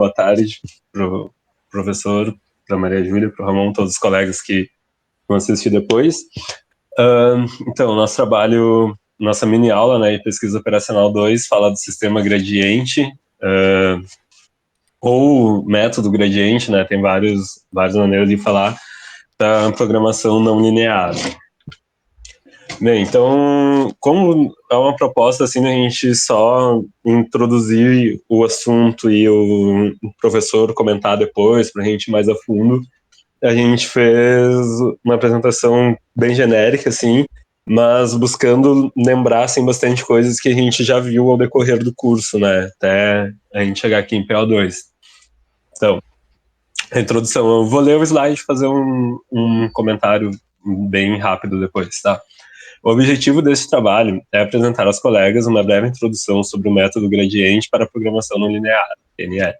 boa tarde pro professor, pra Maria Júlia, pro Ramon, todos os colegas que vão assistir depois. Então, nosso trabalho, nossa mini aula, né, em Pesquisa Operacional 2, fala do sistema gradiente, ou método gradiente, né, tem várias maneiras de falar, da programação não linear. Bem, então, como é uma proposta assim, a gente só introduzir o assunto e o professor comentar depois, para a gente ir mais a fundo, a gente fez uma apresentação bem genérica, assim, mas buscando lembrar, assim, bastante coisas que a gente já viu ao decorrer do curso, né, até a gente chegar aqui em PO2. Então, a introdução, eu vou ler o slide e fazer um comentário bem rápido depois, tá? O objetivo desse trabalho é apresentar aos colegas uma breve introdução sobre o método gradiente para a programação não linear, PNL.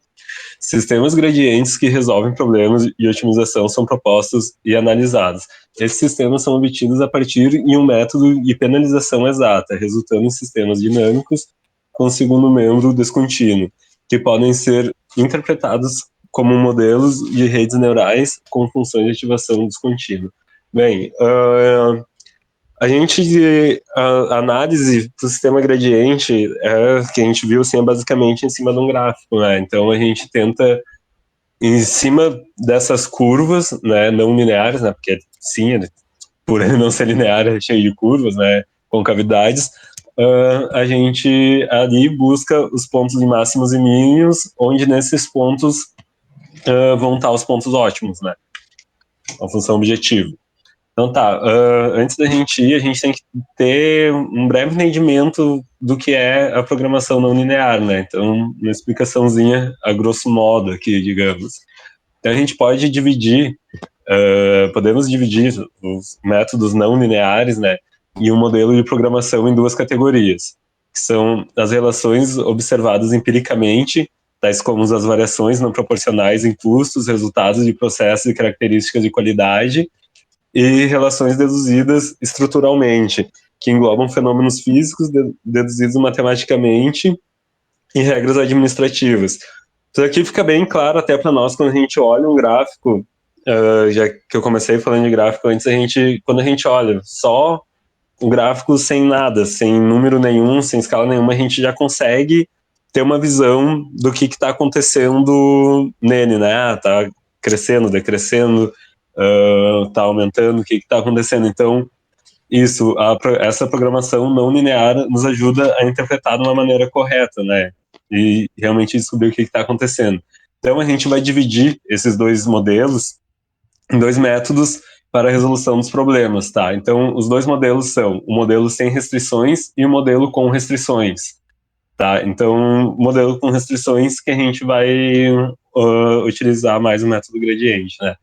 Sistemas gradientes que resolvem problemas de otimização são propostos e analisados. Esses sistemas são obtidos a partir de um método de penalização exata, resultando em sistemas dinâmicos com segundo membro descontínuo, que podem ser interpretados como modelos de redes neurais com funções de ativação descontínua. Bem, a análise do sistema gradiente que a gente viu assim, é basicamente em cima de um gráfico, né? Então a gente tenta, em cima dessas curvas, né, não lineares, né, porque sim, por ele não ser linear, é cheio de curvas, né, concavidades, a gente ali busca os pontos de máximos e mínimos, onde nesses pontos vão estar os pontos ótimos, né? A função objetivo. Então tá, antes da gente ir, a gente tem que ter um breve entendimento do que é a programação não linear, né? Então, uma explicaçãozinha a grosso modo aqui, digamos. Então a gente pode dividir, podemos dividir os métodos não lineares, né, em um modelo de programação em duas categorias, que são as relações observadas empiricamente, tais como as variações não proporcionais em custos, resultados de processos e características de qualidade, e relações deduzidas estruturalmente, que englobam fenômenos físicos deduzidos matematicamente e regras administrativas. Isso aqui fica bem claro até para nós quando a gente olha um gráfico, já que eu comecei falando de gráfico antes, quando a gente olha só o gráfico sem nada, sem número nenhum, sem escala nenhuma, a gente já consegue ter uma visão do que está acontecendo nele, né? Tá crescendo, decrescendo, tá aumentando, o que está acontecendo. Então, essa programação não linear nos ajuda a interpretar de uma maneira correta, né? E realmente descobrir o que está acontecendo. Então, a gente vai dividir esses dois modelos em dois métodos para a resolução dos problemas, tá? Então, os dois modelos são o modelo sem restrições e o modelo com restrições, tá? Então, o modelo com restrições que a gente vai utilizar mais o método gradiente, né?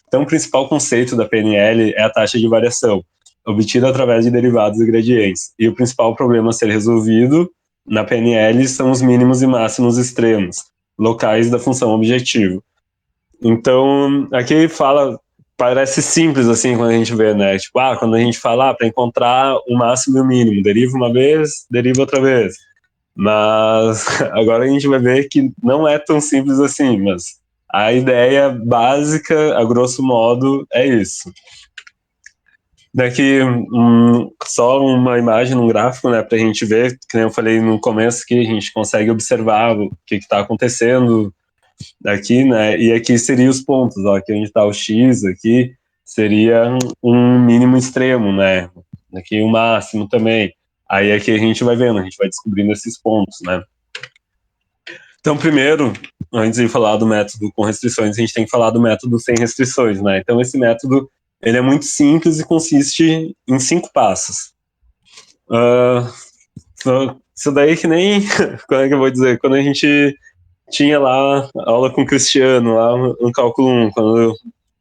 Então, o principal conceito da PNL é a taxa de variação, obtida através de derivados e gradientes. E o principal problema a ser resolvido na PNL são os mínimos e máximos extremos, locais da função objetivo. Então, aqui parece simples assim quando a gente vê, né? Tipo, quando a gente fala para encontrar o máximo e o mínimo, deriva uma vez, deriva outra vez. Mas agora a gente vai ver que não é tão simples assim, mas a ideia básica, a grosso modo, é isso. Daqui só uma imagem num gráfico, né, para a gente ver, que eu falei no começo, que a gente consegue observar o que está acontecendo aqui, né, e aqui seriam os pontos, ó, aqui onde está o X, aqui seria um mínimo extremo, né, aqui um máximo também. Aí aqui a gente vai vendo, a gente vai descobrindo esses pontos, né. Então, primeiro, antes de falar do método com restrições, a gente tem que falar do método sem restrições, né. Então, esse método, ele é muito simples e consiste em 5 passos. Isso daí que nem, como é que eu vou dizer, quando a gente tinha lá aula com o Cristiano, lá no cálculo 1, quando eu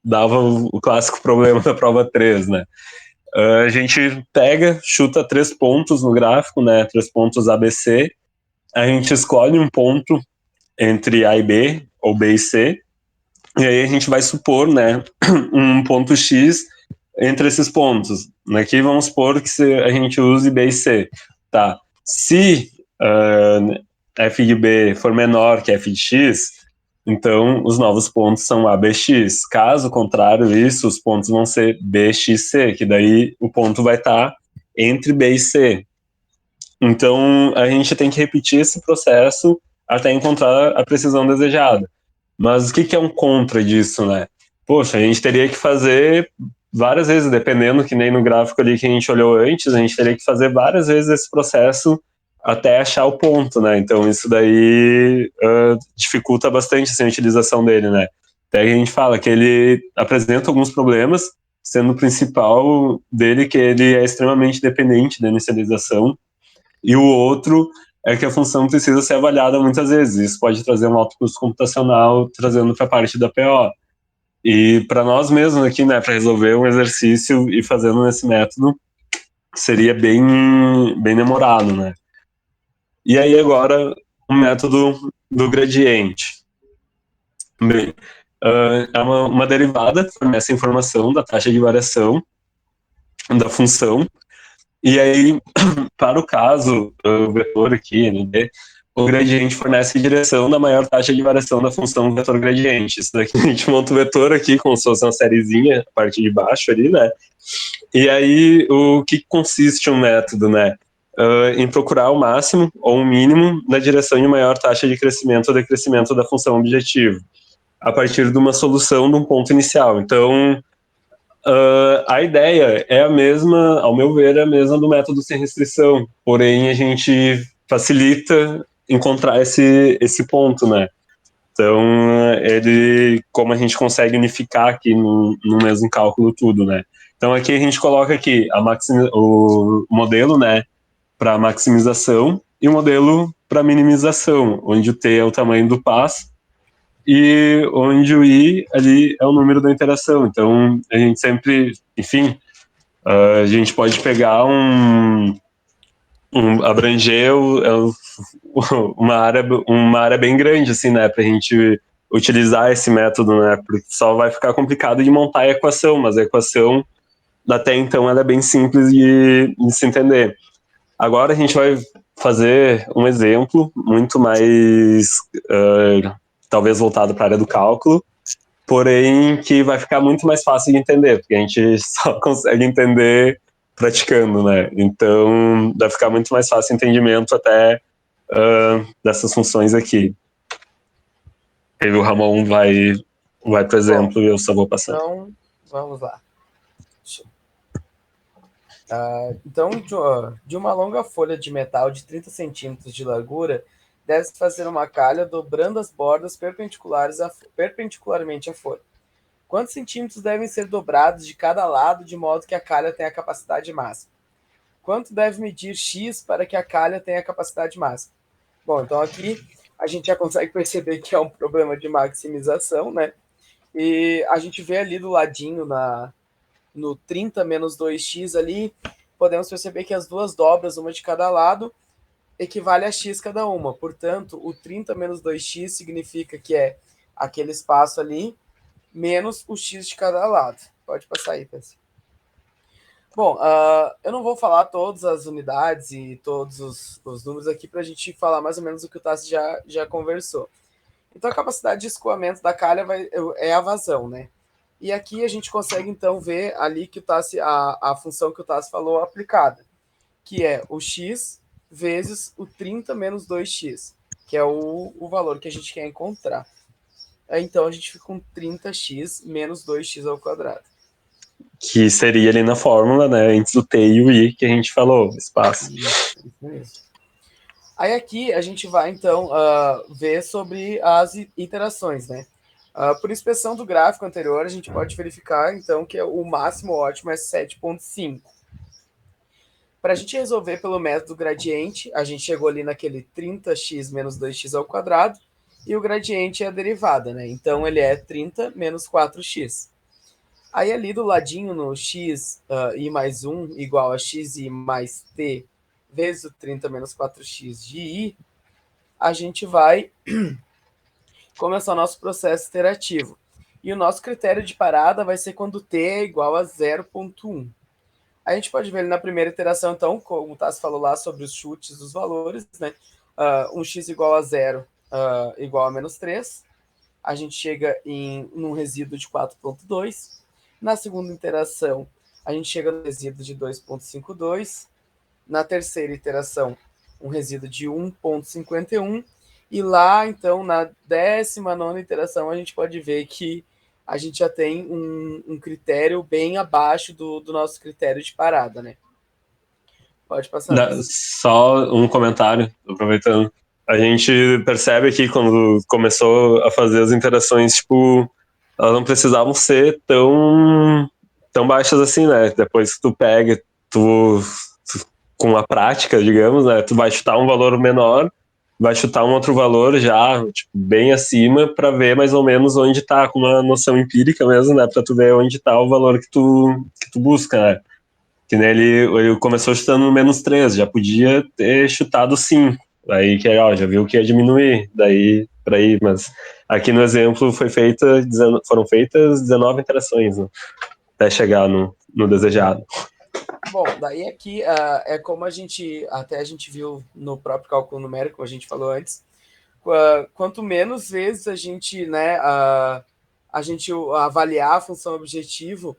dava o clássico problema da prova 3, né? A gente pega, chuta 3 pontos no gráfico, né? 3 pontos ABC, a gente escolhe um ponto entre A e B, ou B e C, e aí a gente vai supor, né, um ponto X entre esses pontos. Aqui vamos supor que a gente use B e C, tá? Se f de B for menor que f de x, Então, os novos pontos são ABX. Caso contrário isso, os pontos vão ser BXC, que daí o ponto vai estar entre B e C. Então, a gente tem que repetir esse processo até encontrar a precisão desejada. Mas o que, que é um contra disso, né? Poxa, a gente teria que fazer várias vezes, dependendo, que nem no gráfico ali que a gente olhou antes, a gente teria que fazer várias vezes esse processo até achar o ponto, né? Então isso daí dificulta bastante assim, a utilização dele, né? Até a gente fala que ele apresenta alguns problemas, sendo o principal dele que ele é extremamente dependente da inicialização, e o outro é que a função precisa ser avaliada muitas vezes. Isso pode trazer um alto custo computacional, trazendo para a parte da PO. E para nós mesmos aqui, né, para resolver um exercício e fazendo nesse método, seria bem demorado, né? E aí agora o método do gradiente. Bem, é uma derivada que fornece a informação da taxa de variação da função. E aí, para o caso, o vetor aqui, ND, o gradiente fornece a direção da maior taxa de variação da função vetor gradiente. Isso daqui a gente monta o vetor aqui como se fosse uma sériezinha, a parte de baixo ali, né? E aí, o que consiste um método, né? Em procurar o máximo ou o mínimo na direção de maior taxa de crescimento ou decrescimento da função objetivo, a partir de uma solução de um ponto inicial. Então, a ideia é a mesma, ao meu ver, é a mesma do método sem restrição, porém a gente facilita encontrar esse ponto, né? Então, como a gente consegue unificar aqui no mesmo cálculo tudo, né? Então, aqui a gente coloca aqui o modelo, né, para maximização e o modelo para minimização, onde o T é o tamanho do passo e onde o I ali é o número da interação. Então, a gente sempre, enfim, a gente pode pegar abranger uma área bem grande, assim, né, para a gente utilizar esse método, né, porque só vai ficar complicado de montar a equação, mas a equação, até então, ela é bem simples de se entender. Agora a gente vai fazer um exemplo muito mais, talvez voltado para a área do cálculo, porém que vai ficar muito mais fácil de entender, porque a gente só consegue entender praticando, né? Então, vai ficar muito mais fácil o entendimento até dessas funções aqui. Aí o Ramon vai para o exemplo e eu só vou passar. Então, vamos lá. Então, de uma longa folha de metal de 30 centímetros de largura, deve-se fazer uma calha dobrando as bordas perpendicularmente à folha. Quantos centímetros devem ser dobrados de cada lado de modo que a calha tenha a capacidade máxima? Quanto deve medir x para que a calha tenha a capacidade máxima? Bom, então aqui a gente já consegue perceber que é um problema de maximização, né? E a gente vê ali do ladinho no 30 menos 2x ali, podemos perceber que as duas dobras, uma de cada lado, equivale a x cada uma. Portanto, o 30 menos 2x significa que é aquele espaço ali, menos o x de cada lado. Pode passar aí, Pedro. Bom, eu não vou falar todas as unidades e todos os números aqui para a gente falar mais ou menos o que o Tassi já conversou. Então, a capacidade de escoamento da calha é a vazão, né? E aqui a gente consegue, então, ver ali que a função que o Tassi falou aplicada, que é o x vezes o 30 menos 2x, que é o valor que a gente quer encontrar. Então, a gente fica com 30x menos 2x ao quadrado. Que seria ali na fórmula, né, entre o T e o I que a gente falou, espaço. Isso mesmo. Aí aqui a gente vai, então, ver sobre as iterações, né? Por inspeção do gráfico anterior, a gente pode verificar, então, que o máximo ótimo é 7,5. Para a gente resolver pelo método gradiente, a gente chegou ali naquele 30x menos 2x ao quadrado, e o gradiente é a derivada, né? Então, ele é 30 menos 4x. Aí ali do ladinho, no x i mais 1 igual a xi mais t vezes o 30 menos 4x de i, a gente vai começar o nosso processo iterativo. E o nosso critério de parada vai ser quando t é igual a 0,1. A gente pode ver ali na primeira iteração, então, como o Tassi falou lá sobre os chutes dos valores, né? Um x igual a 0 igual a menos 3. a gente chega num resíduo de 4,2. Na segunda iteração, a gente chega no resíduo de 2,52. Na terceira iteração, um resíduo de 1,51. E lá, então, na 19ª iteração, a gente pode ver que a gente já tem um critério bem abaixo do nosso critério de parada, né? Pode passar. Só um comentário, aproveitando. A gente percebe aqui quando começou a fazer as interações, tipo, elas não precisavam ser tão baixas assim, né? Depois que tu pega, com a prática, digamos, né? Tu vai chutar um valor menor, vai chutar um outro valor já, tipo, bem acima, para ver mais ou menos onde tá, com uma noção empírica mesmo, né? Para tu ver onde tá o valor que tu busca, né? Que nele ele começou chutando no -3, já podia ter chutado 5. Aí que ó, já viu que ia diminuir, daí para ir, mas aqui no exemplo foram feitas 19 interações, né, até chegar no desejado. Bom, daí aqui é como a gente viu no próprio cálculo numérico, como a gente falou antes, quanto menos vezes a gente, né, a gente avaliar a função objetivo,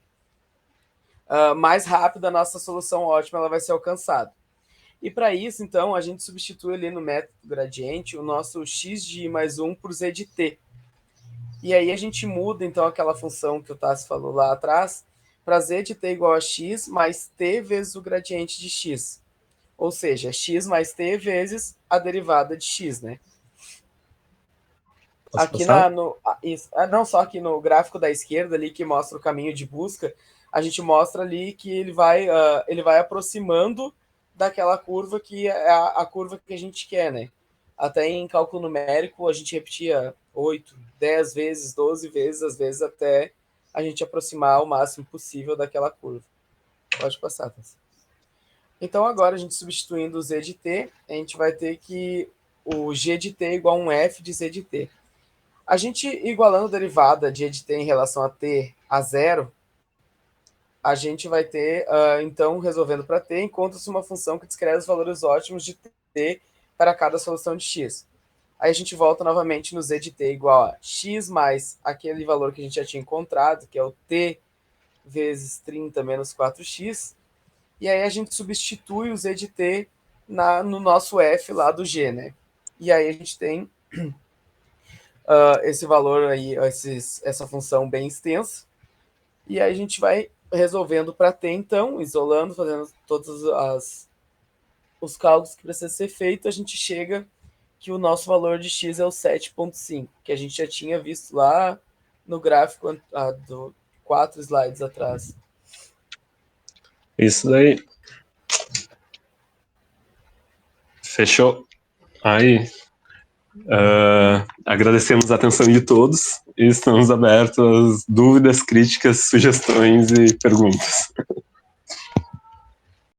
mais rápido a nossa solução ótima ela vai ser alcançada. E para isso, então, a gente substitui ali no método gradiente o nosso x de i mais 1 por z de t. E aí a gente muda, então, aquela função que o Tassi falou lá atrás, para z de t igual a x mais t vezes o gradiente de x. Ou seja, x mais t vezes a derivada de x, né? Posso Aqui passar? não só aqui no gráfico da esquerda ali que mostra o caminho de busca, a gente mostra ali que ele vai aproximando daquela curva que é a curva que a gente quer, né? Até em cálculo numérico a gente repetia 8, 10 vezes, 12 vezes, às vezes até a gente aproximar o máximo possível daquela curva. Pode passar, Tassi. Então agora a gente substituindo o z de t, a gente vai ter que o g de t igual a um f de z de t. A gente igualando a derivada de t em relação a t a zero, a gente vai ter, então, resolvendo para t, encontra-se uma função que descreve os valores ótimos de t para cada solução de x. Aí a gente volta novamente no z de t igual a x mais aquele valor que a gente já tinha encontrado, que é o t vezes 30 menos 4x, e aí a gente substitui o z de t no nosso f lá do g, né? E aí a gente tem esse valor aí, essa função bem extensa, e aí a gente vai resolvendo para t, então, isolando, fazendo todos os cálculos que precisam ser feitos, a gente chega que o nosso valor de x é o 7,5, que a gente já tinha visto lá no gráfico do 4 slides atrás. Isso daí. Fechou. Aí, agradecemos a atenção de todos e estamos abertos às dúvidas, críticas, sugestões e perguntas.